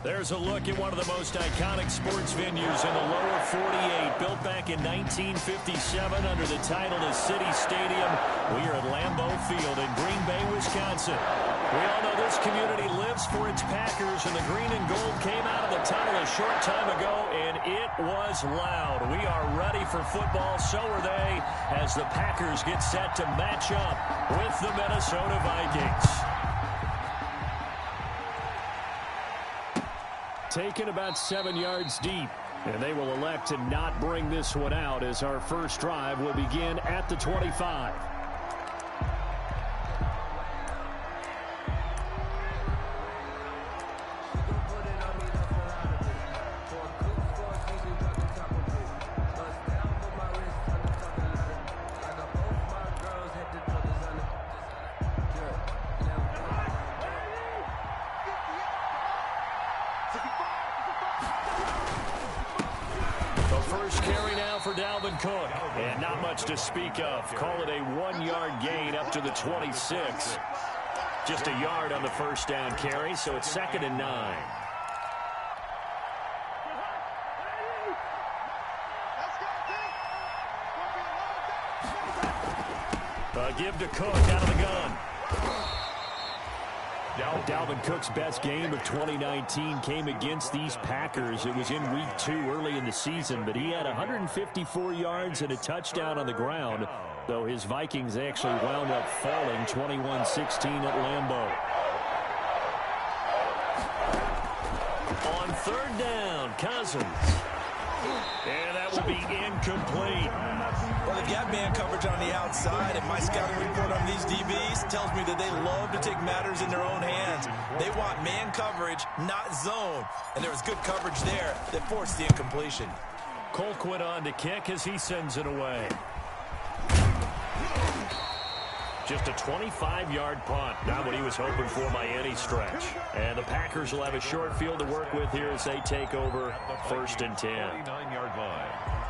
There's a look at one of the most iconic sports venues in the lower 48. Built back in 1957 under the title of City Stadium. We are at Lambeau Field in Green Bay, Wisconsin. We all know this community lives for its Packers, and the green and gold came out of the tunnel a short time ago, and it was loud. We are ready for football, so are they, as the Packers get set to match up with the Minnesota Vikings. Taken about 7 yards deep, and they will elect to not bring this one out as our first drive will begin at the 25. Cook, and not much to speak of. Call it a 1-yard gain up to the 26. Just a yard on the first down carry, so it's 2nd and 9. Give to Cook out of the gun. Dalvin Cook's best game of 2019 came against these Packers. It was in Week 2 early in the season, but he had 154 yards and a touchdown on the ground, though his Vikings actually wound up falling 21-16 at Lambeau. On 3rd down, Cousins. And that will be incomplete. Well, the gap man coverage on the outside, and my scouting report on these DBs tells me that they love to take matters in their own hands. They want man coverage, not zone. And there was good coverage there that forced the incompletion. Colquitt on to kick as he sends it away. Just a 25-yard punt. Not what he was hoping for by any stretch. And the Packers will have a short field to work with here as they take over 1st and 10. 49-yard line.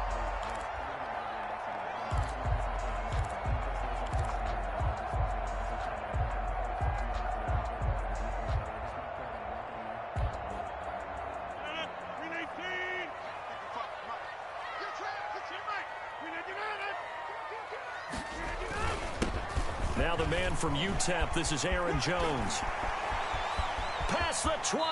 Now the man from UTEP, this is Aaron Jones. Past the 20.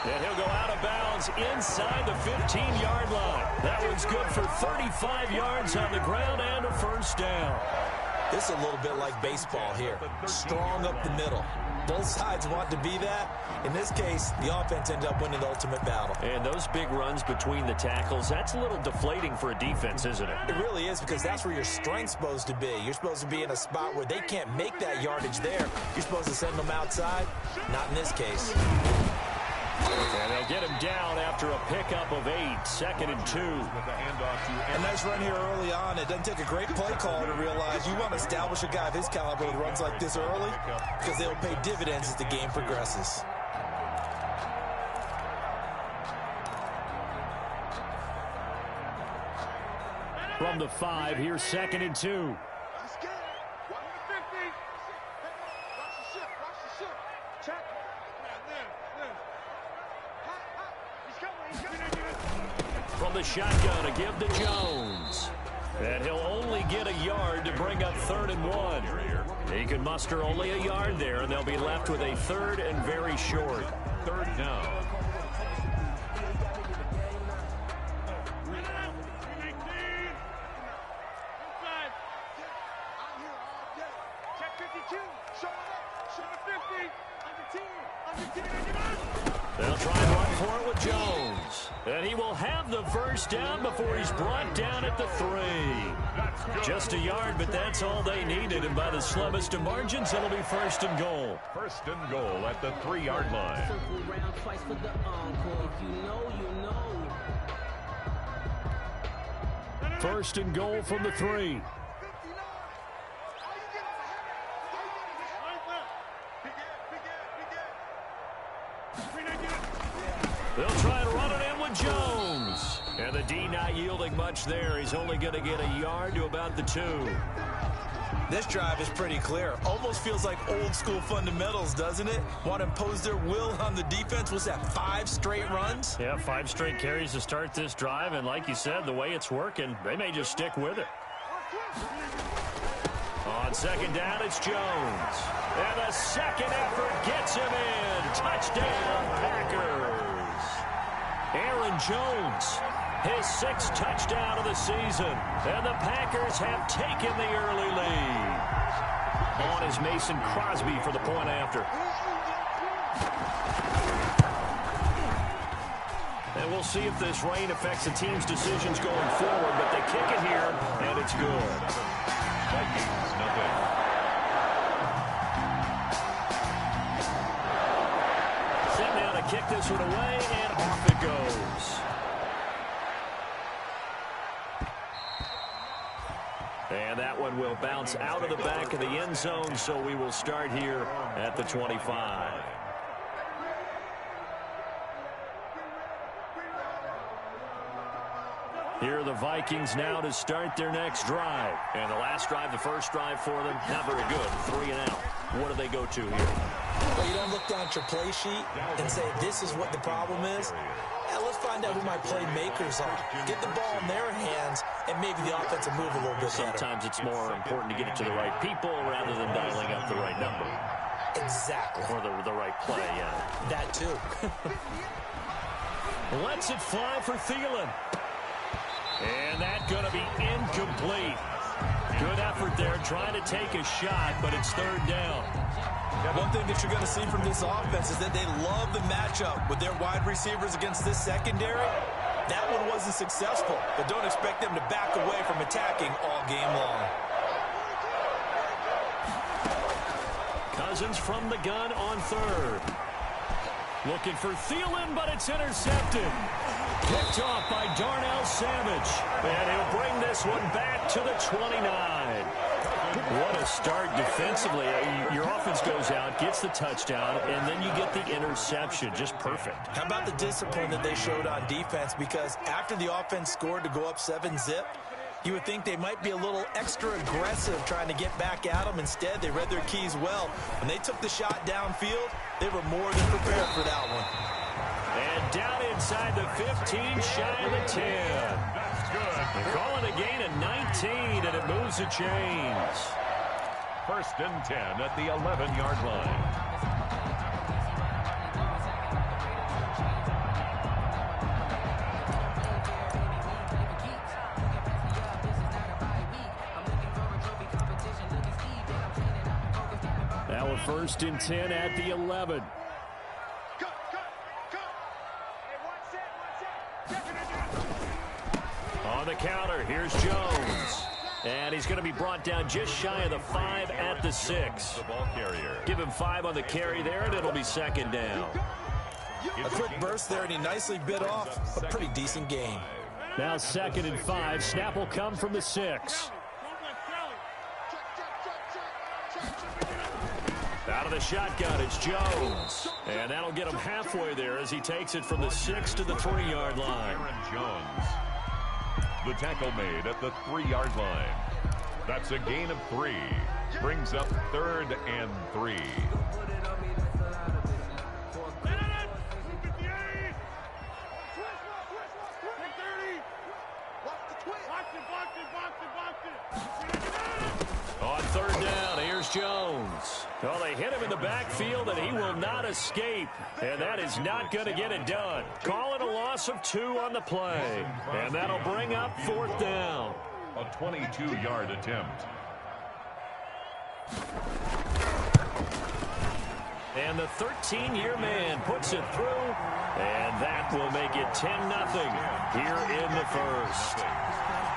And he'll go out of bounds inside the 15-yard line. That one's good for 35 yards on the ground and a first down. This is a little bit like baseball here. Strong up the middle. Both sides want to be that. In this case, the offense ended up winning the ultimate battle. And those big runs between the tackles, that's a little deflating for a defense, isn't it? It really is, because that's where your strength's supposed to be. You're supposed to be in a spot where they can't make that yardage there. You're supposed to send them outside. Not in this case. And they'll get him down after a pickup of 8, 2nd and 2. A nice run here early on. It doesn't take a great play caller to realize you want to establish a guy of his caliber with runs like this early, because they'll pay dividends as the game progresses. From the 5, here's 2nd and 2. From the shotgun, a give to Jones. And he'll only get a yard to bring up 3rd and 1. He can muster only a yard there, and they'll be left with a 3rd and very short. 3rd down. They'll try and run for it with Jones. And he will have the first down before he's brought down at the 3. Just a yard, but that's all they needed. And by the slimmest of margins, it'll be 1st and goal. 1st and goal at the 3-yard line. 1st and goal from the 3. They'll try and run it in with Jones. And the D not yielding much there. He's only going to get a yard to about the 2. This drive is pretty clear. Almost feels like old school fundamentals, doesn't it? Want to impose their will on the defense. Was that 5 straight runs? Yeah, 5 straight carries to start this drive. And like you said, the way it's working, they may just stick with it. On second down, it's Jones. And the second effort gets him in. Touchdown, Packers. Aaron Jones, his 6th touchdown of the season. And the Packers have taken the early lead. On is Mason Crosby for the point after. And we'll see if this rain affects the team's decisions going forward, but they kick it here, and it's good. Vikings, nothing. Set now to kick this one away, and off it goes. And that one will bounce out of the back of the end zone, so we will start here at the 25. Here are the Vikings now to start their next drive. And the last drive, the first drive for them, not very good. 3 and out. What do they go to here? Well, you don't look down at your play sheet and say, this is what the problem is. Let's find out who my playmakers are. Get the ball in their hands, and maybe the offense will move a little bit better. Sometimes it's more important to get it to the right people rather than dialing up the right number. Exactly. Or the right play, yeah. That too. Lets it fly for Thielen. And that's going to be incomplete. Good effort there trying to take a shot, but it's 3rd down. One thing that you're going to see from this offense is that they love the matchup with their wide receivers against this secondary. That one wasn't successful, but don't expect them to back away from attacking all game long. Cousins from the gun on 3rd. Looking for Thielen, but it's intercepted. Picked off by Darnell Savage. And he'll bring this one back to the 29. What a start defensively. Your offense goes out, gets the touchdown, and then you get the interception. Just perfect. How about the discipline that they showed on defense? Because after the offense scored to go up 7-zip, you would think they might be a little extra aggressive trying to get back at them. Instead, they read their keys well. When they took the shot downfield, they were more than prepared for that one. And down inside the 15, shy of the 10. That's good. They're calling a gain of 19, and it moves the chains. 1st and 10 at the 11-yard line. Now a 1st and 10 at the 11. On the counter, here's Jones. And he's going to be brought down just shy of the 5 at the 6. The ball carrier. Give him 5 on the carry there, and it'll be 2nd down. A quick burst there, and he nicely bit off a pretty decent gain. Now 2nd and 5. Snap will come from the 6. Out of the shotgun, it's Jones. And that'll get him halfway there as he takes it from the 6 to the 3-yard line. Aaron Jones. The tackle made at the 3-yard line. That's a gain of 3. Brings up 3rd and 3. On 3rd down, here's Jones. Well, they hit him in the backfield, and he will not escape. And that is not going to get it done. Call it a loss of 2 on the play. And that'll bring up 4th down. A 22-yard attempt. And the 13-year man puts it through. And that will make it 10-0 here in the 1st.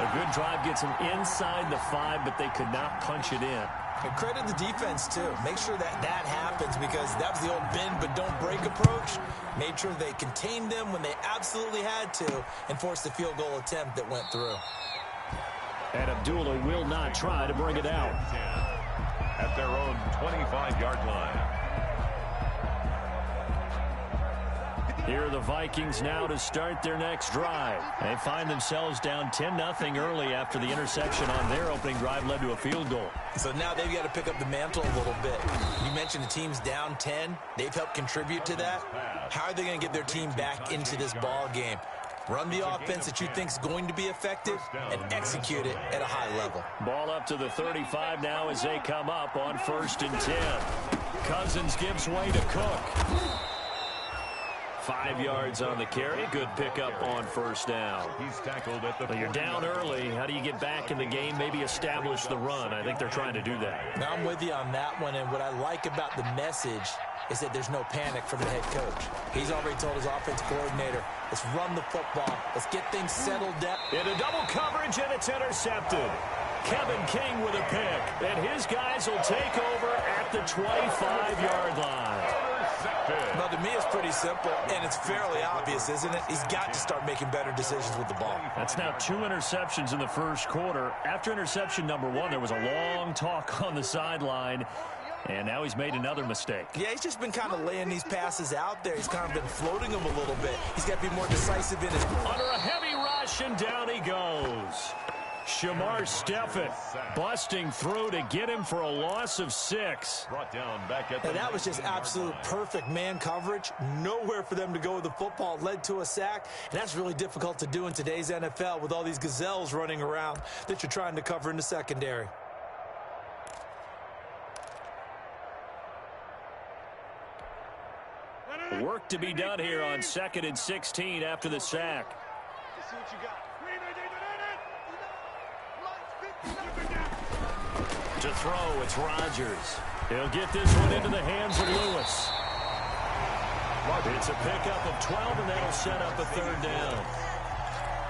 A good drive gets them inside the 5, but they could not punch it in. And credit the defense, too. Make sure that that happens because that was the old bend but don't break approach. Made sure they contained them when they absolutely had to and forced the field goal attempt that went through. And Abdullah will not try to bring it out. At their own 25-yard line. Here are the Vikings now to start their next drive. They find themselves down 10-0 early after the interception on their opening drive led to a field goal. So now they've got to pick up the mantle a little bit. You mentioned the team's down 10. They've helped contribute to that. How are they going to get their team back into this ball game? Run the offense that you think is going to be effective and execute it at a high level. Ball up to the 35 now as they come up on 1st and 10. Cousins gives way to Cook. 5 yards on the carry. Good pickup on 1st down. He's tackled at the But you're down early. How do you get back in the game? Maybe establish the run. I think they're trying to do that. Now I'm with you on that one, and what I like about the message is that there's no panic from the head coach. He's already told his offense coordinator, let's run the football. Let's get things settled down. In a double coverage, and it's intercepted. Kevin King with a pick, and his guys will take over at the 25-yard line. Well, to me, it's pretty simple, and it's fairly obvious, isn't it? He's got to start making better decisions with the ball. That's now 2 interceptions in the first quarter. After interception number 1, there was a long talk on the sideline, and now he's made another mistake. Yeah, he's just been kind of laying these passes out there. He's kind of been floating them a little bit. He's got to be more decisive in his... Under a heavy rush, and down he goes. Shamar Stephen busting through to get him for a loss of 6. Brought down back at the and that was just absolute perfect man coverage. Nowhere for them to go with the football. Led to a sack. And that's really difficult to do in today's NFL with all these gazelles running around that you're trying to cover in the secondary. Work to be done here on 2nd and 16 after the sack. Let's see what you got. To throw, it's Rodgers. He'll get this one into the hands of Lewis. It's a pickup of 12, and that'll set up a 3rd down.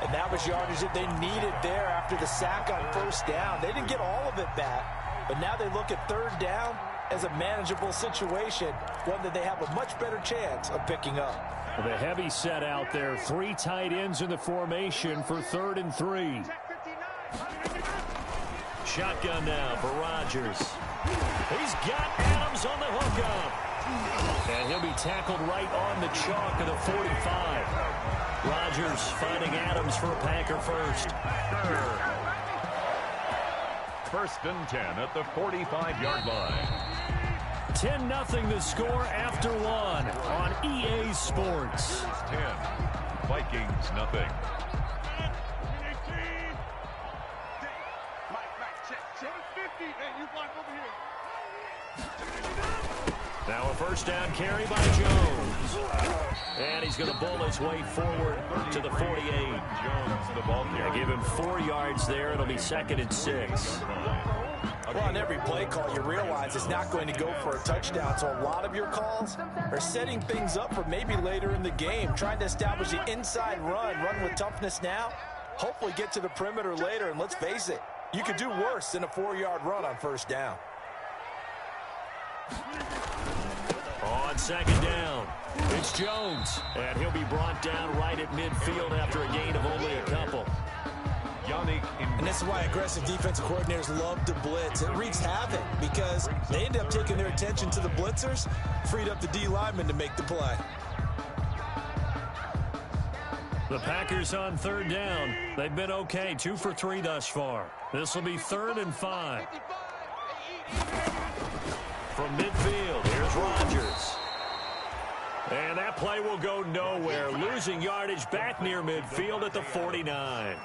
And that was yardage that they needed there after the sack on 1st down. They didn't get all of it back, but now they look at 3rd down as a manageable situation, one that they have a much better chance of picking up. The heavy set out there, 3 tight ends in the formation for 3rd and 3. Shotgun now for Rodgers. He's got Adams on the hookup. And he'll be tackled right on the chalk of the 45. Rodgers finding Adams for a Packer first. 1st and 10 at the 45-yard line. 10-0 the score after 1 on EA Sports. 10, Vikings nothing. Now a 1st down carry by Jones. And he's going to bull his way forward to the 48. Jones, the ball carrier. Give him 4 yards there. It'll be 2nd and 6. Well, on every play call, you realize it's not going to go for a touchdown. So a lot of your calls are setting things up for maybe later in the game, trying to establish the inside run with toughness now, hopefully get to the perimeter later. And let's face it, you could do worse than a 4-yard run on 1st down. On 2nd down, it's Jones, and he'll be brought down right at midfield after a gain of only a couple. And this is why aggressive defensive coordinators love to blitz. It wreaks havoc because they end up taking their attention to the blitzers, freed up the D lineman to make the play. The Packers on 3rd down. They've been okay, 2 for 3 thus far. This will be 3rd and 5. From midfield, here's Rodgers. And that play will go nowhere, losing yardage back near midfield at the 49.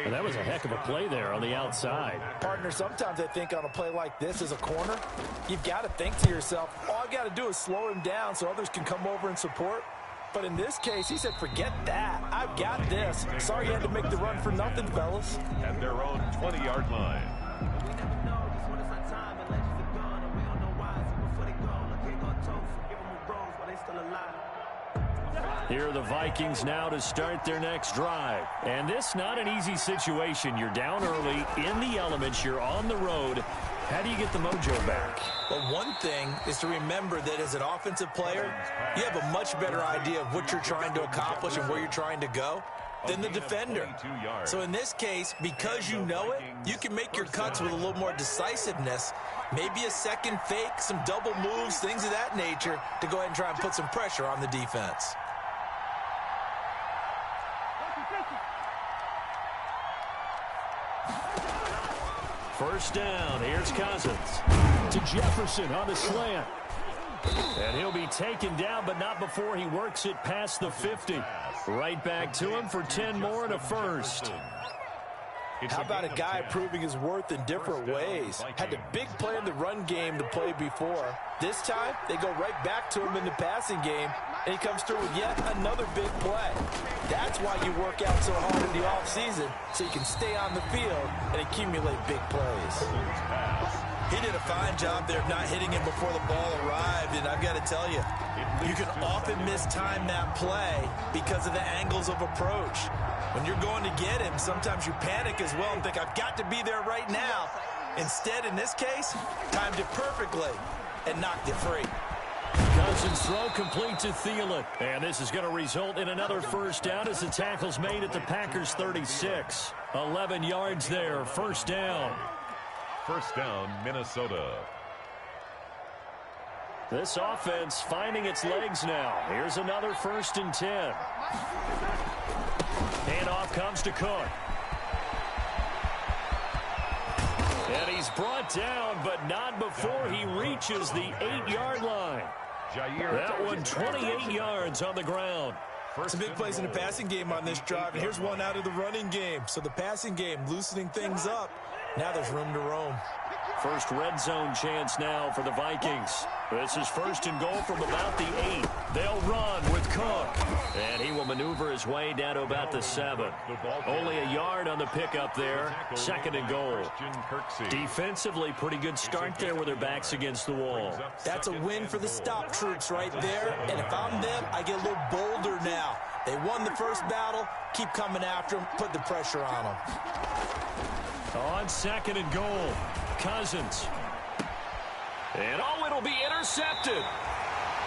And that was a heck of a play there on the outside. Partner, sometimes I think on a play like this as a corner, you've got to think to yourself, all I got to do is slow him down so others can come over and support. But in this case, he said, forget that. I've got this. Sorry you had to make the run for nothing, fellas. At their own 20-yard line. Here are the Vikings now to start their next drive. And this not an easy situation. You're down early, in the elements, you're on the road. How do you get the mojo back? Well, one thing is to remember that as an offensive player, you have a much better idea of what you're trying to accomplish and where you're trying to go. than the defender. So in this case, because you know it, you can make your cuts with a little more decisiveness. Maybe a second fake, some double moves, things of that nature to go ahead and try and put some pressure on the defense. First down, here's Cousins. To Jefferson on the slant. And he'll be taken down, but not before he works it past the 50. Right back to him for 10 more and a first. How about a guy proving his worth in different ways? Had a big play in the run game to play before. This time, they go right back to him in the passing game, and he comes through with yet another big play. That's why you work out so hard in the offseason, so you can stay on the field and accumulate big plays. He did a fine job there of not hitting him before the ball arrived, and I've got to tell you, you can often mistime that play because of the angles of approach. When you're going to get him, sometimes you panic as well and think, I've got to be there right now. Instead, in this case, timed it perfectly and knocked it free. Cousins' throw complete to Thielen. And this is going to result in another first down as the tackle's made at the Packers' 36. 11 yards there, first down. First down, Minnesota. This offense finding its legs now. Here's another 1st and 10. Handoff comes to Cook. And he's brought down, but not before he reaches the 8-yard line. That one 28 yards on the ground. Some big plays in the passing game on this drive, and here's one out of the running game. So the passing game loosening things up. Now there's room to roam. First red zone chance now for the Vikings. This is 1st and goal from about the 8. They'll run with Cook. And he will maneuver his way down to about the 7. Only a yard on the pickup there. 2nd and goal. Defensively, pretty good start there with their backs against the wall. That's a win for the stop troops right there. And if I'm them, I get a little bolder now. They won the first battle. Keep coming after them. Put the pressure on them. On 2nd and goal, Cousins. And it'll be intercepted.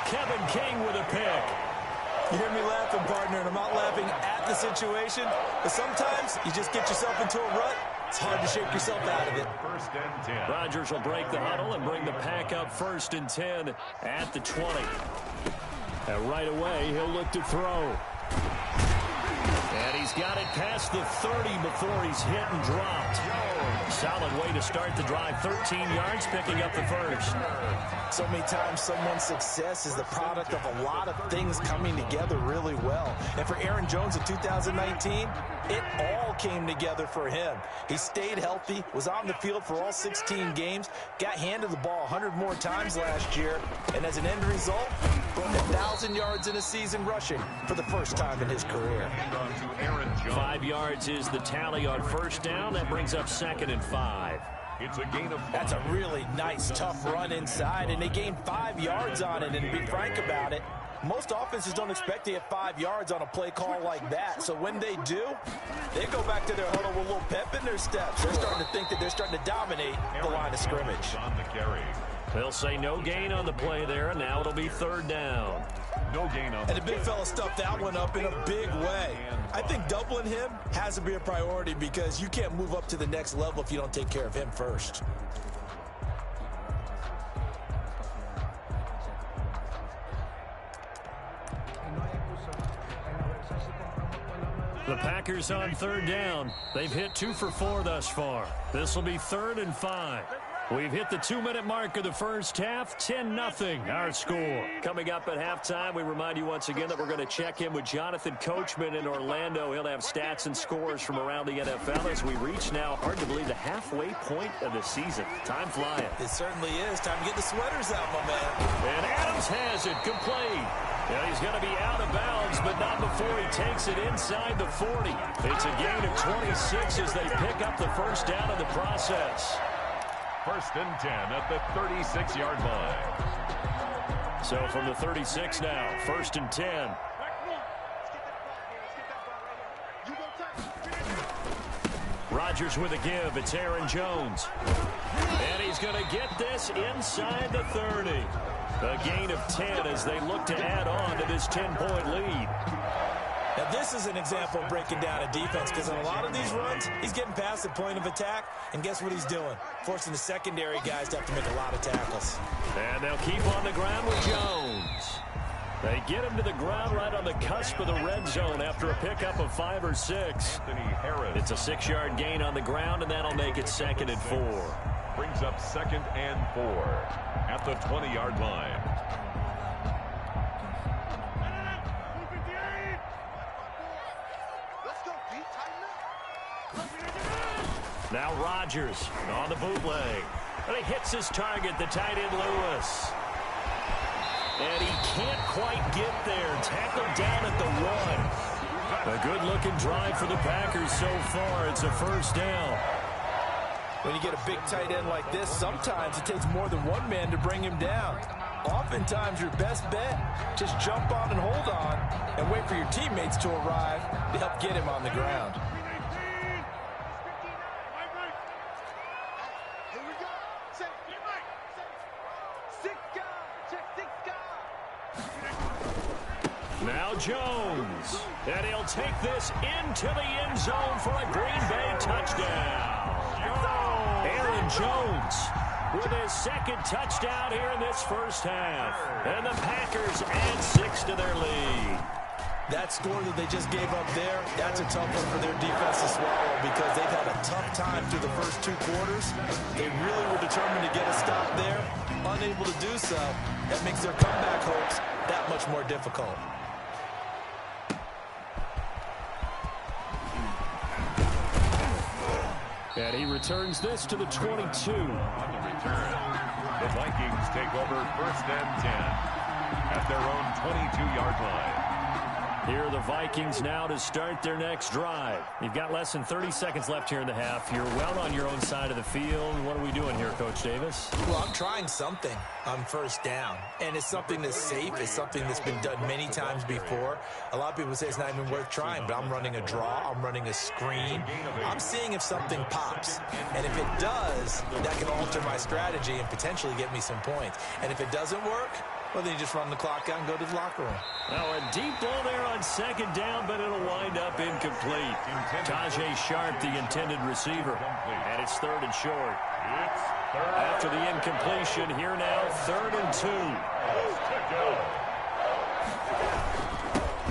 Kevin King with a pick. You hear me laughing, partner, and I'm not laughing at the situation, but sometimes you just get yourself into a rut. It's hard to shake yourself out of it. 1st and 10. Rodgers will break the huddle and bring the pack up 1st and 10 at the 20. And right away, he'll look to throw. And he's got it past the 30 before he's hit and dropped. Solid way to start the drive. 13 yards, picking up the first. So many times someone's success is the product of a lot of things coming together really well. And for Aaron Jones in 2019, it all came together for him. He stayed healthy, was on the field for all 16 games, got handed the ball 100 more times last year, and as an end result, broke 1,000 yards in a season rushing for the first time in his career. 5 yards is the tally on first down. That brings up 2nd and 5. It's a gain of 5. That's a really nice, tough run inside, and they gained 5 yards on it. And to be frank about it, most offenses don't expect to get 5 yards on a play call like that. So when they do, they go back to their huddle with a little pep in their steps. They're starting to think that they're starting to dominate the line of scrimmage. On the carry. They'll say no gain on the play there, and now it'll be 3rd down. No gain on. And the big fella stuffed that one up in a big way. I think doubling him has to be a priority because you can't move up to the next level if you don't take care of him first. The Packers on 3rd down. They've hit 2 for 4 thus far. This will be 3rd and 5. We've hit the 2-minute mark of the first half. 10-0 our score. Coming up at halftime, we remind you once again that we're going to check in with Jonathan Coachman in Orlando. He'll have stats and scores from around the NFL as we reach now, hard to believe, the halfway point of the season. Time flying. It certainly is. Time to get the sweaters out, my man. And Adams has it complete. Yeah, he's going to be out of bounds, but not before he takes it inside the 40. It's a gain of 26 as they pick up the first down in the process. 1st and 10 at the 36-yard line. So from the 36 now, 1st and 10. Rodgers with a give. It's Aaron Jones. And he's going to get this inside the 30. A gain of 10 as they look to add on to this 10-point lead. And this is an example of breaking down a defense, because in a lot of these runs, he's getting past the point of attack, and guess what he's doing? Forcing the secondary guys to have to make a lot of tackles. And they'll keep on the ground with Jones. They get him to the ground right on the cusp of the red zone after a pickup of 5 or 6. It's a 6-yard gain on the ground, and that'll make it 2nd and 4. Brings up 2nd and 4 at the 20-yard line. Now Rodgers on the bootleg. And he hits his target, the tight end Lewis. And he can't quite get there. Tackled down at the 1. A good-looking drive for the Packers so far. It's a 1st down. When you get a big tight end like this, sometimes it takes more than one man to bring him down. Oftentimes, your best bet, just jump on and hold on and wait for your teammates to arrive to help get him on the ground. Now Jones, and he'll take this into the end zone for a Green Bay touchdown. Aaron Jones with his 2nd touchdown here in this first half. And the Packers add 6 to their lead. That score that they just gave up there, that's a tough one for their defense to swallow, because they've had a tough time through the first 2 quarters. They really were determined to get a stop there. Unable to do so, that makes their comeback hopes that much more difficult. And he returns this to the 22. On the return, the Vikings take over 1st and 10 at their own 22-yard line. Here are the Vikings now to start their next drive. You've got less than 30 seconds left here in the half. You're well on your own side of the field. What are we doing here, Coach Davis? Well, I'm trying something on 1st down, and it's something that's safe. It's something that's been done many times before. A lot of people say it's not even worth trying, but I'm running a draw. I'm running a screen. I'm seeing if something pops, and if it does, that can alter my strategy and potentially get me some points. And if it doesn't work, well, then you just run the clock out and go to the locker room. Now a deep ball there on 2nd down, but it'll wind up incomplete. Tajay Sharp, the intended receiver. And it's 3rd and short. After the incompletion, here now, 3rd and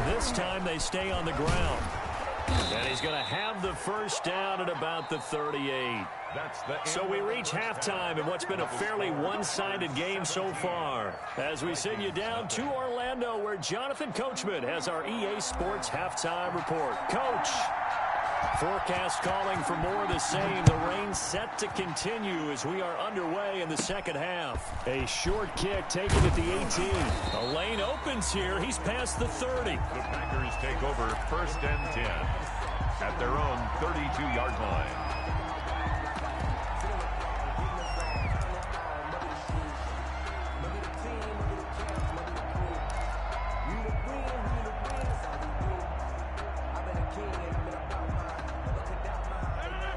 2. This time they stay on the ground. And he's going to have the 1st down at about the 38. So we reach halftime in what's been a fairly one-sided game so far. As we send you down to Orlando, where Jonathan Coachman has our EA Sports halftime report. Coach, forecast calling for more of the same. The rain set to continue as we are underway in the 2nd half. A short kick taken at the 18. The lane opens here. He's past the 30. The Packers take over 1st and 10 at their own 32-yard line.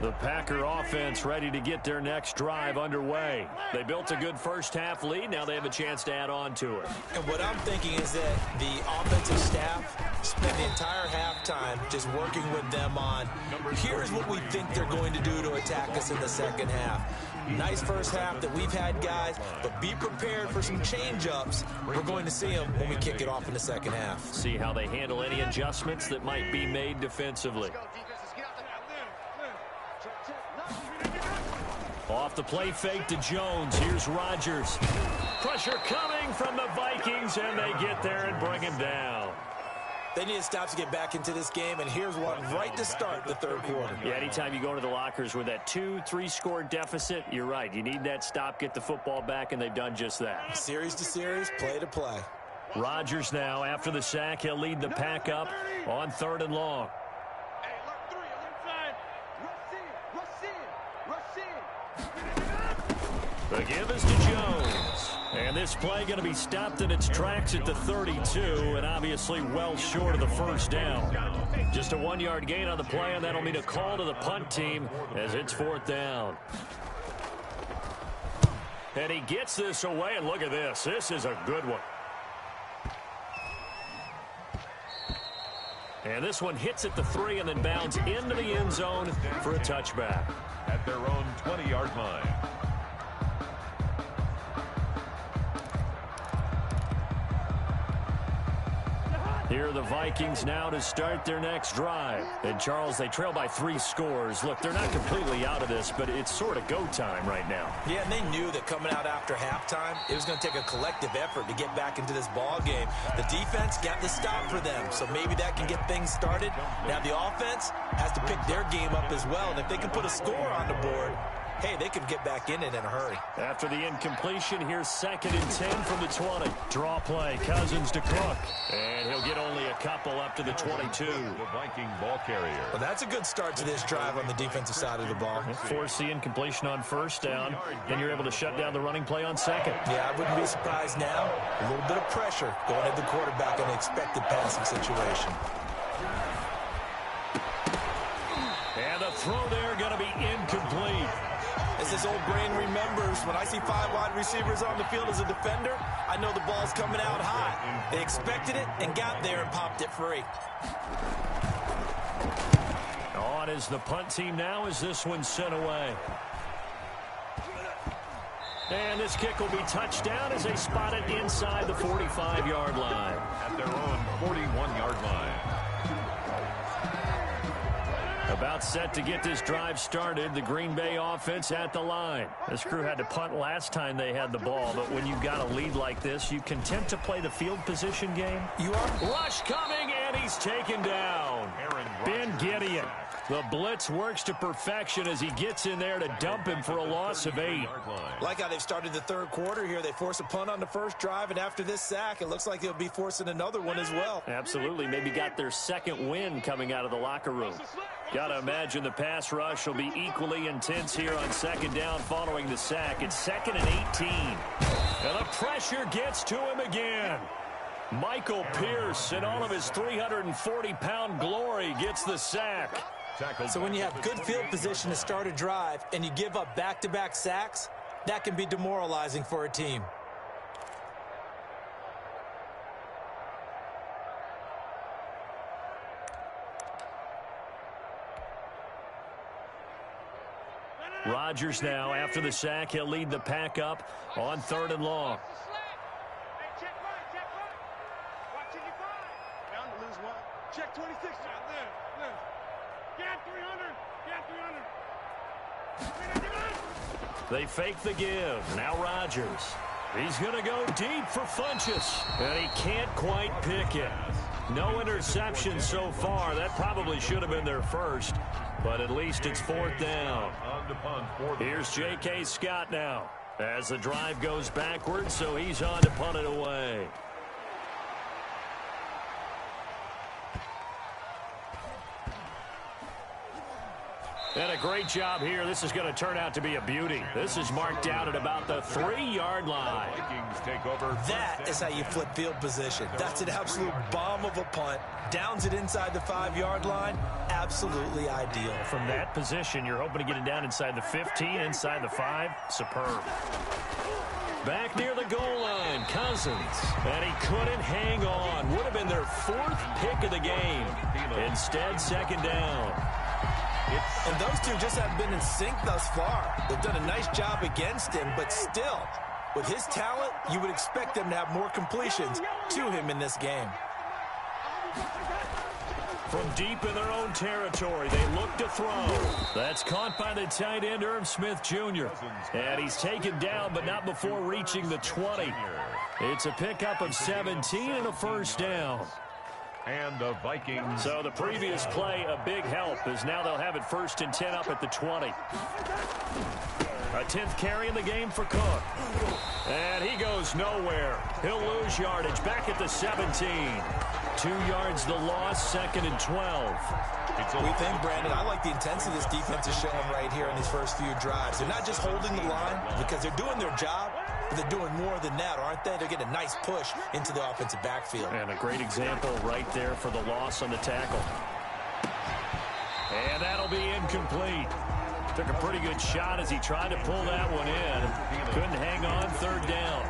The Packer offense ready to get their next drive underway. They built a good first half lead. Now they have a chance to add on to it. And what I'm thinking is that the offensive staff spent the entire halftime just working with them on, here's what we think they're going to do to attack us in the second half. Nice first half that we've had, guys, but be prepared for some change-ups. We're going to see them when we kick it off in the second half. See how they handle any adjustments that might be made defensively. Off the play fake to Jones. Here's Rodgers. Pressure coming from the Vikings, and they get there and bring him down. They need to stop to get back into this game, and here's one right to start the third quarter. Yeah, anytime you go to the lockers with that 2-3 score deficit, you're right. You need that stop, get the football back, and they've done just that. Series to series, play to play. Rodgers now, after the sack, he'll lead the pack up on 3rd and long. The give is to Jones. And this play going to be stopped in its tracks at the 32, and obviously well short of the first down. Just a 1-yard gain on the play, and that'll mean a call to the punt team as it's 4th down. And he gets this away, and look at this. This is a good one. And this one hits at the 3 and then bounds into the end zone for a touchback. At their own 20-yard line. Here are the Vikings now to start their next drive. And, Charles, they trail by 3 scores. Look, they're not completely out of this, but it's sort of go time right now. Yeah, and they knew that coming out after halftime, it was going to take a collective effort to get back into this ball game. The defense got the stop for them, so maybe that can get things started. Now the offense has to pick their game up as well, and if they can put a score on the board, hey, they could get back in it in a hurry. After the incompletion, here's 2nd and 10 from the 20. Draw play, Cousins to Cook. And he'll get only a couple up to the 22. The Viking ball carrier. Well, that's a good start to this drive on the defensive side of the ball. Force the incompletion on 1st down, and you're able to shut down the running play on 2nd. Yeah, I wouldn't be surprised now. A little bit of pressure going at the quarterback in an expected passing situation. And the throw there going to be incomplete. As this old brain remembers, when I see 5 wide receivers on the field as a defender, I know the ball's coming out high. They expected it and got there and popped it free. On is the punt team now as this one's sent away. And this kick will be touched down as they spot it inside the 45-yard line. At their own 41-yard line. About set to get this drive started, the Green Bay offense at the line. This crew had to punt last time they had the ball, but when you've got a lead like this, you content to play the field position game? You are. Rush coming, and he's taken down. Ben Gideon. The blitz works to perfection as he gets in there to dump him for a loss of 8. Like how they've started the 3rd quarter here. They force a punt on the 1st drive, and after this sack, it looks like they'll be forcing another one as well. Absolutely. Maybe got their 2nd win coming out of the locker room. Got to imagine the pass rush will be equally intense here on 2nd down following the sack. It's 2nd and 18. And the pressure gets to him again. Michael Pierce, in all of his 340-pound glory, gets the sack. So when you have good field position to start a drive and you give up back-to-back sacks, that can be demoralizing for a team. Rodgers now, after the sack, he'll lead the pack up on 3rd and long. Check 26. Get 300. Get 300. They fake the give. Now Rodgers. He's going to go deep for Funchess. And he can't quite pick it. No interception so far. That probably should have been their first. But at least it's 4th down. Here's J.K. Scott now. As the drive goes backwards, so he's on to punt it away. And a great job here. This is going to turn out to be a beauty. This is marked out at about the 3-yard line. Vikings take over. That is how you flip field position. That's an absolute bomb of a punt. Downs it inside the 5-yard line. Absolutely ideal. From that position, you're hoping to get it down inside the 15, inside the 5. Superb. Back near the goal line, Cousins. And he couldn't hang on. Would have been their 4th pick of the game. Instead, 2nd down. And those two just haven't been in sync thus far. They've done a nice job against him, but still, with his talent, you would expect them to have more completions to him in this game. From deep in their own territory, they look to throw. That's caught by the tight end, Irv Smith Jr. And he's taken down, but not before reaching the 20. It's a pickup of 17 and a 1st down. And the Vikings. So the previous play, a big help, as now they'll have it 1st and 10 up at the 20. A 10th carry in the game for Cook. And he goes nowhere. He'll lose yardage back at the 17. 2 yards the loss, 2nd and 12. We think, Brandon, I like the intensity this defense is showing right here in these first few drives. They're not just holding the line because they're doing their job, but they're doing more than that, aren't they? They're getting a nice push into the offensive backfield. And a great example right there for the loss on the tackle. And that'll be incomplete. Took a pretty good shot as he tried to pull that one in. Couldn't hang on, 3rd down.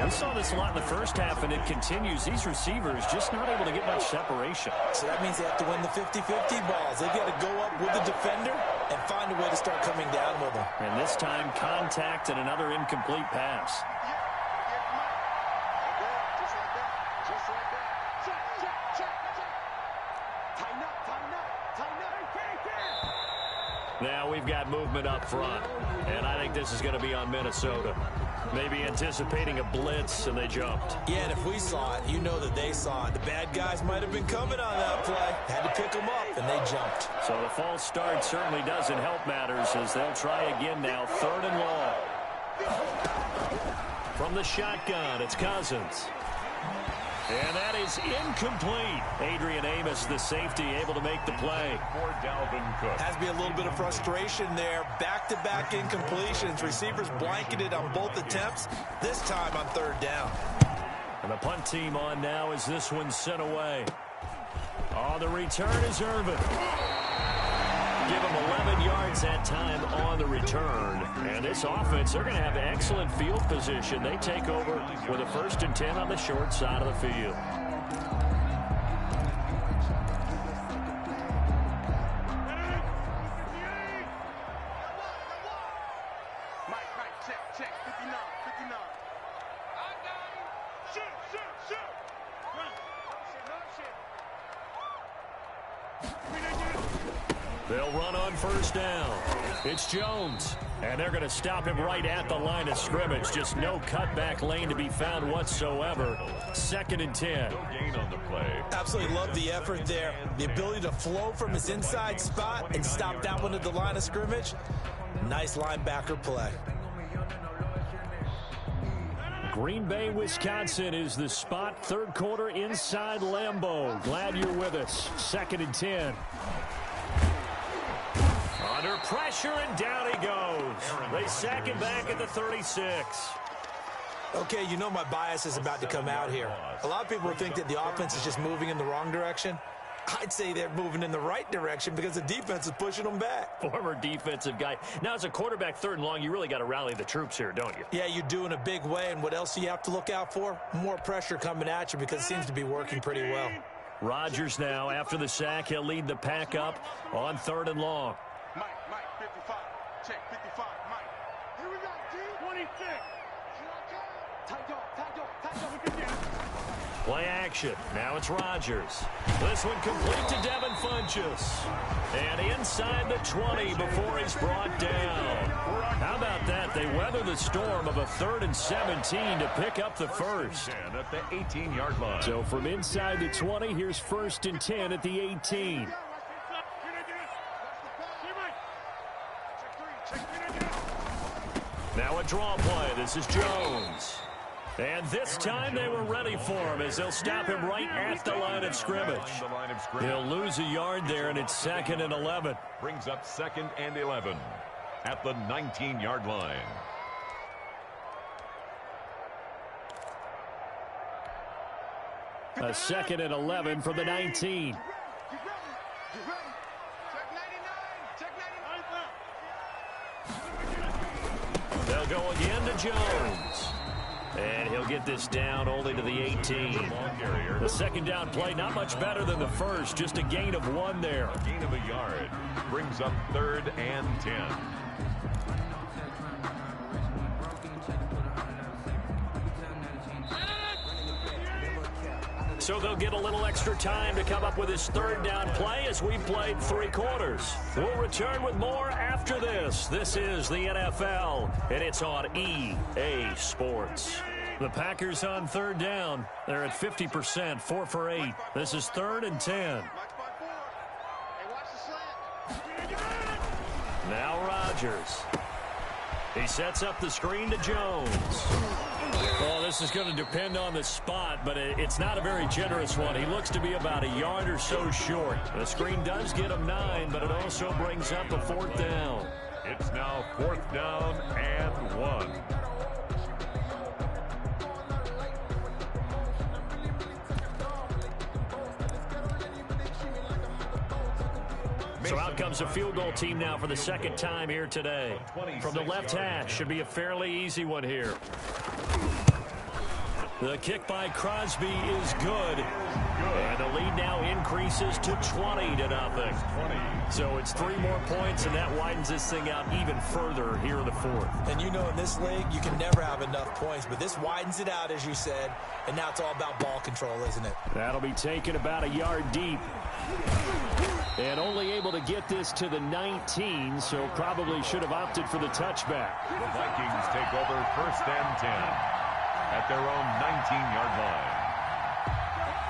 We saw this a lot in the first half, and it continues. These receivers just not able to get much separation. So that means they have to win the 50-50 balls. They've got to go up with the defender and find a way to start coming down with them. And this time, contact and another incomplete pass. Now we've got movement up front, and I think this is going to be on Minnesota. Maybe anticipating a blitz, and they jumped. Yeah, and if we saw it, you know that they saw it. The bad guys might have been coming on that play. Had to pick them up, and they jumped. So the false start certainly doesn't help matters as they'll try again now. 3rd and long. From the shotgun, it's Cousins. And that is incomplete. Adrian Amos, the safety, able to make the play. For Dalvin Cook. Has to be a little bit of frustration there. Back-to-back incompletions. Receivers blanketed on both attempts, this time on 3rd down. And the punt team on now as this one's sent away. On the return is Irvin. Give him 11 yards that time on the return. And this offense, they're going to have excellent field position. They take over with a 1st and 10 on the short side of the field. Mike, check, 59. I got him. Shoot. They'll run on 1st down. It's Jones. And they're going to stop him right at the line of scrimmage. Just no cutback lane to be found whatsoever. 2nd and 10. No gain on the play. Absolutely love the effort there. The ability to flow from his inside spot and stop that one at the line of scrimmage. Nice linebacker play. Green Bay, Wisconsin is the spot. 3rd quarter inside Lambeau. Glad you're with us. 2nd and 10. Under pressure, and down he goes. They sack him back at the 36. Okay, you know my bias is about to come out here. A lot of people think that the offense is just moving in the wrong direction. I'd say they're moving in the right direction because the defense is pushing them back. Former defensive guy. Now, as a quarterback 3rd and long, you really got to rally the troops here, don't you? Yeah, you do in a big way, and what else do you have to look out for? More pressure coming at you because it seems to be working pretty well. Rodgers now, after the sack, he'll lead the pack up on 3rd and long. Mike, 55. Check, 55. Mike. Here we go, 26. Play action. Now it's Rodgers. This one complete to Devin Funchess. And inside the 20 before he's brought down. How about that? They weather the storm of a 3rd and 17 to pick up the 1st. At the 18-yard line. So from inside the 20, here's 1st and 10 at the 18. Now a draw play. This is Jones. And this time they were ready for him as they'll stop him right at the line of scrimmage. He'll lose a yard there, and it's 2nd and 11. Brings up 2nd and 11 at the 19-yard line. A 2nd and 11 from the 19. They'll go again to Jones. And he'll get this down only to the 18. The 2nd down play, not much better than the 1st. Just a gain of 1 there. A gain of a yard. Brings up 3rd and 10. So they'll get a little extra time to come up with his 3rd down play as we played 3 quarters. We'll return with more after this. This is the NFL, and it's on EA Sports. The Packers on 3rd down. They're at 50%, 4 for 8. This is 3rd and 10. Now Rodgers. He sets up the screen to Jones. Well, this is going to depend on the spot, but it's not a very generous one. He looks to be about a yard or so short. The screen does get him 9, but it also brings up a 4th down. It's now 4th down and 1. So out comes a field goal team now for the 2nd time here today. From the left hash, should be a fairly easy one here. The kick by Crosby is good. And the lead now increases to 20-0. So it's 3 more points, and that widens this thing out even further here in the fourth. And you know in this league, you can never have enough points, but this widens it out, as you said, and now it's all about ball control, isn't it? That'll be taken about a yard deep. And only able to get this to the 19, so probably should have opted for the touchback. The Vikings take over 1st and 10 at their own 19-yard line.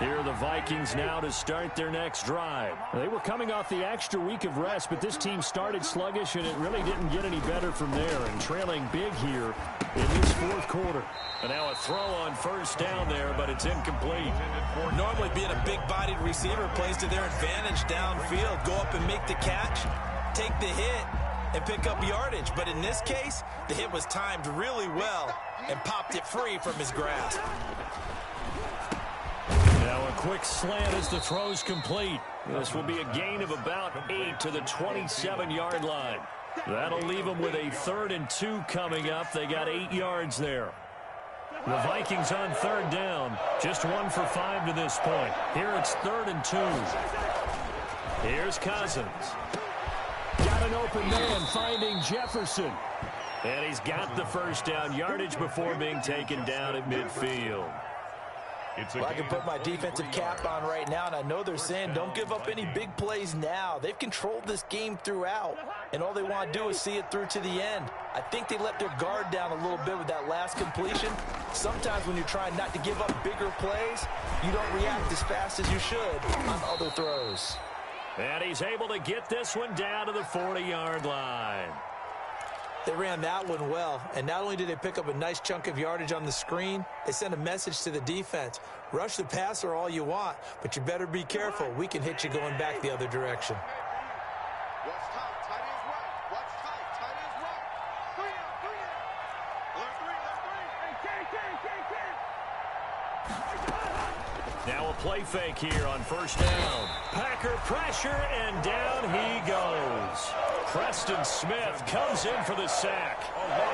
Here are the Vikings now to start their next drive. They were coming off the extra week of rest, but this team started sluggish, and it really didn't get any better from there, and trailing big here in this fourth quarter. And now a throw on 1st down there, but it's incomplete. Normally being a big-bodied receiver plays to their advantage downfield. Go up and make the catch, take the hit, and pick up yardage. But in this case, the hit was timed really well and popped it free from his grasp. Now a quick slant as the throw's complete. This will be a gain of about 8 to the 27-yard line. That'll leave them with a 3rd and 2 coming up. They got 8 yards there. The Vikings on 3rd down. Just 1 for 5 to this point. Here it's 3rd and 2. Here's Cousins. Got an open man finding Jefferson. And he's got the 1st down yardage before being taken down at midfield. Well, I can put my defensive cap on right now, and I know they're saying don't give up any big plays now. They've controlled this game throughout, and all they want to do is see it through to the end. I think they let their guard down a little bit with that last completion. Sometimes when you're trying not to give up bigger plays, you don't react as fast as you should on other throws. And he's able to get this one down to the 40-yard line. They ran that one well, and not only did they pick up a nice chunk of yardage on the screen, they sent a message to the defense. Rush the passer all you want, but you better be careful. We can hit you going back the other direction. Watch tight, tight is right. Watch tight, tight is right. 3 out, 3 out. Left 3, left 3. Now a play fake here on 1st down. Packer pressure, and down he goes. Preston Smith comes in for the sack.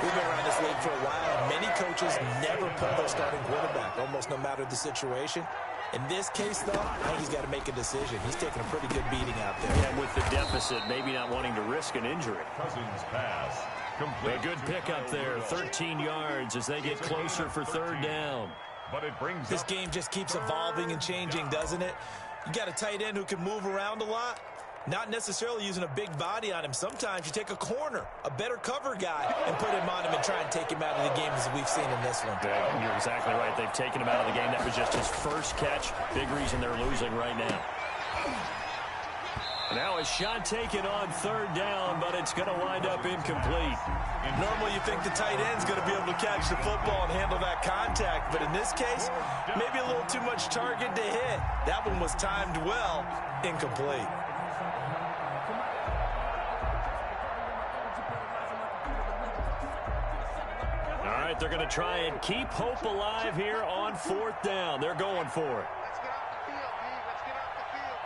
We've been around this league for a while, and many coaches never pull their starting quarterback, almost no matter the situation. In this case, though, I think he's got to make a decision. He's taking a pretty good beating out there. Yeah, with the deficit, maybe not wanting to risk an injury. Cousins pass. Complete. A good pickup there, 13 yards as they get closer for 3rd down. But it brings This game just keeps evolving and changing, doesn't it? You got a tight end who can move around a lot. Not necessarily using a big body on him. Sometimes you take a corner, a better cover guy, and put him on him and try and take him out of the game as we've seen in this one. Yeah, you're exactly right. They've taken him out of the game. That was just his 1st catch. Big reason they're losing right now. Now a shot taken on 3rd down, but it's going to wind up incomplete. Normally you think the tight end's going to be able to catch the football and handle that contact, but in this case, maybe a little too much target to hit. That one was timed well, incomplete. All right, they're going to try and keep hope alive here on 4th down. They're going for it. Let's get off the field, D. Let's get off the field,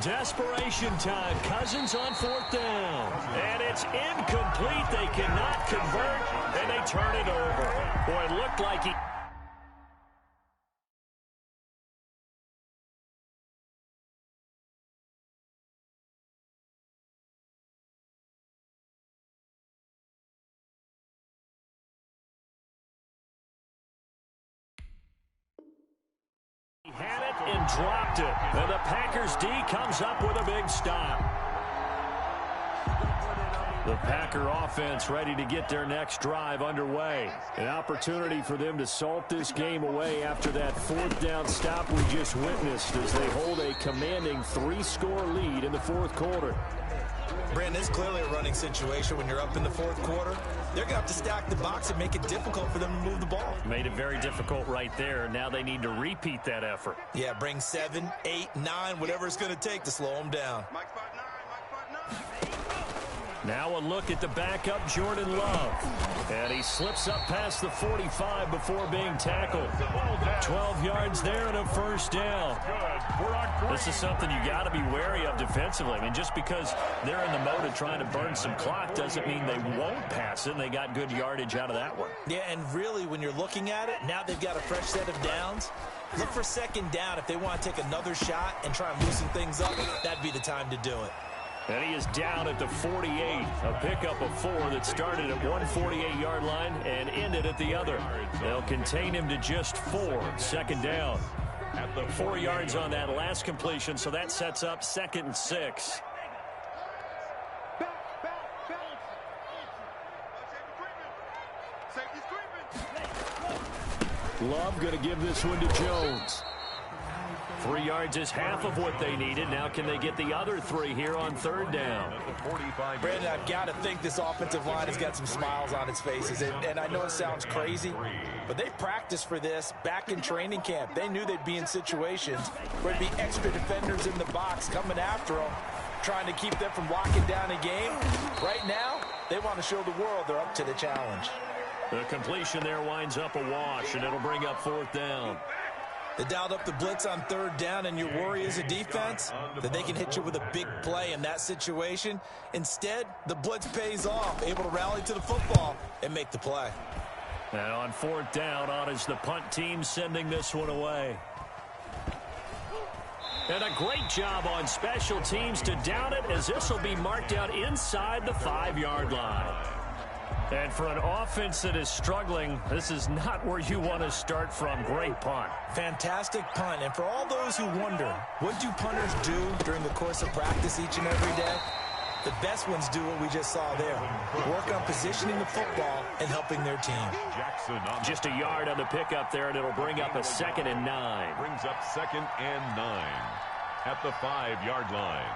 D. Desperation time. Cousins on 4th down. And it's incomplete. They cannot convert, and they turn it over. Boy, it looked like he... He had it and dropped it. And the Packers D comes up with a big stop. The Packer offense ready to get their next drive underway. An opportunity for them to salt this game away after that 4th down stop we just witnessed as they hold a commanding 3-score lead in the 4th quarter. Brandon, it's clearly a running situation when you're up in the 4th quarter. They're going to have to stack the box and make it difficult for them to move the ball. Made it very difficult right there. Now they need to repeat that effort. Yeah, bring 7, 8, 9, whatever it's going to take to slow them down. Mike 5-9, Mike 5-9. Now a look at the backup, Jordan Love. And he slips up past the 45 before being tackled. 12 yards there and a first down. This is something you got to be wary of defensively. I mean, just because they're in the mode of trying to burn some clock doesn't mean they won't pass it. And they got good yardage out of that one. Yeah, and really, when you're looking at it, now they've got a fresh set of downs. Look for second down. If they want to take another shot and try and loosen things up, that'd be the time to do it. And he is down at the 48, a pickup of 4 that started at one 48-yard line and ended at the other. They'll contain him to just 4, second down. At the 4 yards on that last completion, so that sets up 2nd and 6. Love going to give this one to Jones. 3 yards is half of what they needed. Now can they get the other 3 here on third down? Brandon, I've got to think this offensive line has got some smiles on its faces. And I know it sounds crazy, but they practiced for this back in training camp. They knew they'd be in situations where there'd be extra defenders in the box coming after them, trying to keep them from locking down a game. Right now, they want to show the world they're up to the challenge. The completion there winds up a wash, and it'll bring up 4th down. They dialed up the blitz on 3rd down, and your worry as a defense that they can hit you with a big play in that situation. Instead, the blitz pays off, able to rally to the football and make the play. And on 4th down, on is the punt team sending this one away. And a great job on special teams to down it, as this will be marked out inside the 5-yard line. And for an offense that is struggling, this is not where you want to start from. Great punt. Fantastic punt. And for all those who wonder, what do punters do during the course of practice each and every day? The best ones do what we just saw there. Work on positioning the football and helping their team. Just a yard on the pickup there, and it'll bring up a 2nd and 9. Brings up 2nd and 9 at the 5-yard line.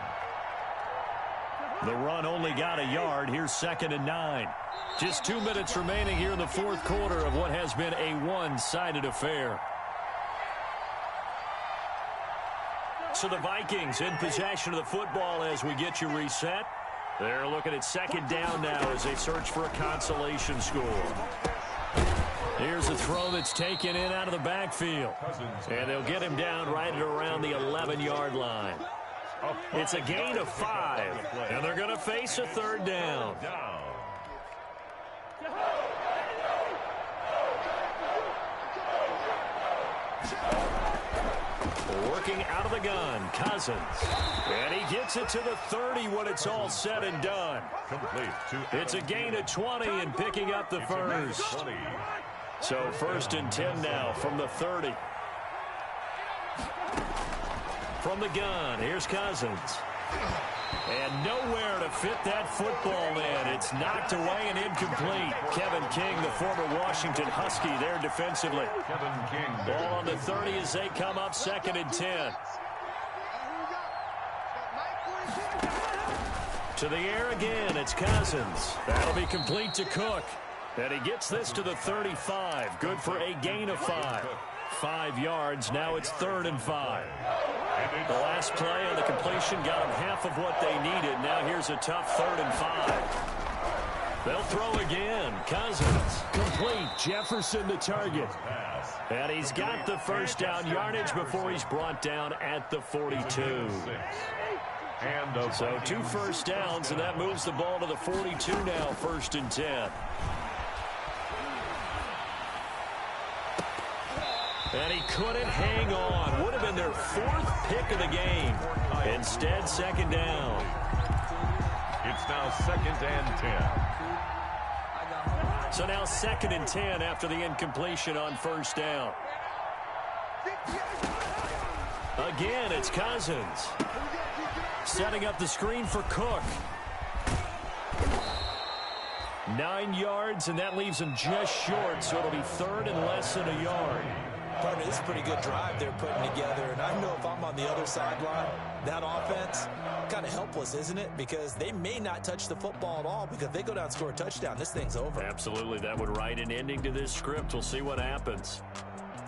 The run only got a yard. Here's 2nd and 9. Just 2 minutes remaining here in the 4th quarter of what has been a one-sided affair. So the Vikings in possession of the football as we get you reset. They're looking at 2nd down now as they search for a consolation score. Here's a throw that's taken in out of the backfield. And they'll get him down right at around the 11-yard line. It's a gain of 5, and they're going to face a 3rd down. Working out of the gun, Cousins. And he gets it to the 30 when it's all said and done. It's a gain of 20 and picking up the first. So 1st and 10 now from the 30. From the gun, here's Cousins. And nowhere to fit that football in. It's knocked away and incomplete. Kevin King, the former Washington Husky, there defensively. Ball on the 30 as they come up 2nd and 10. To the air again, it's Cousins. That'll be complete to Cook. And he gets this to the 35. Good for a gain of 5. 5 yards. Now it's 3rd and 5. The last play on the completion got them half of what they needed. Now here's a tough 3rd and 5. They'll throw again. Cousins. Complete. Jefferson the target. And he's got the first down yardage before he's brought down at the 42. So 2 first downs, and that moves the ball to the 42 now, 1st and 10. And he couldn't hang on. Would have been their 4th pick of the game. Instead, 2nd down. It's now 2nd and 10. So now 2nd and 10 after the incompletion on 1st down. Again, it's Cousins. Setting up the screen for Cook. 9 yards, and that leaves him just short, so it'll be 3rd and less than a yard. Partner, this is a pretty good drive they're putting together, and I know if I'm on the other sideline, that offense, kind of helpless, isn't it? Because they may not touch the football at all, because if they go down and score a touchdown, this thing's over. Absolutely, that would write an ending to this script. We'll see what happens.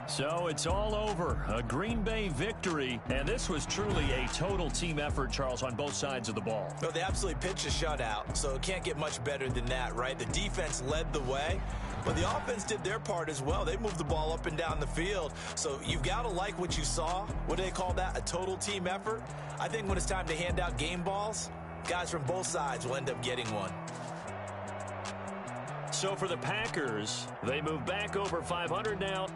So it's all over. A Green Bay victory. And this was truly a total team effort, Charles, on both sides of the ball. No, they absolutely pitched a shutout, so it can't get much better than that, right? The defense led the way, but the offense did their part as well. They moved the ball up and down the field. So you've got to like what you saw. What do they call that? A total team effort? I think when it's time to hand out game balls, guys from both sides will end up getting one. So for the Packers, they move back over 500 now.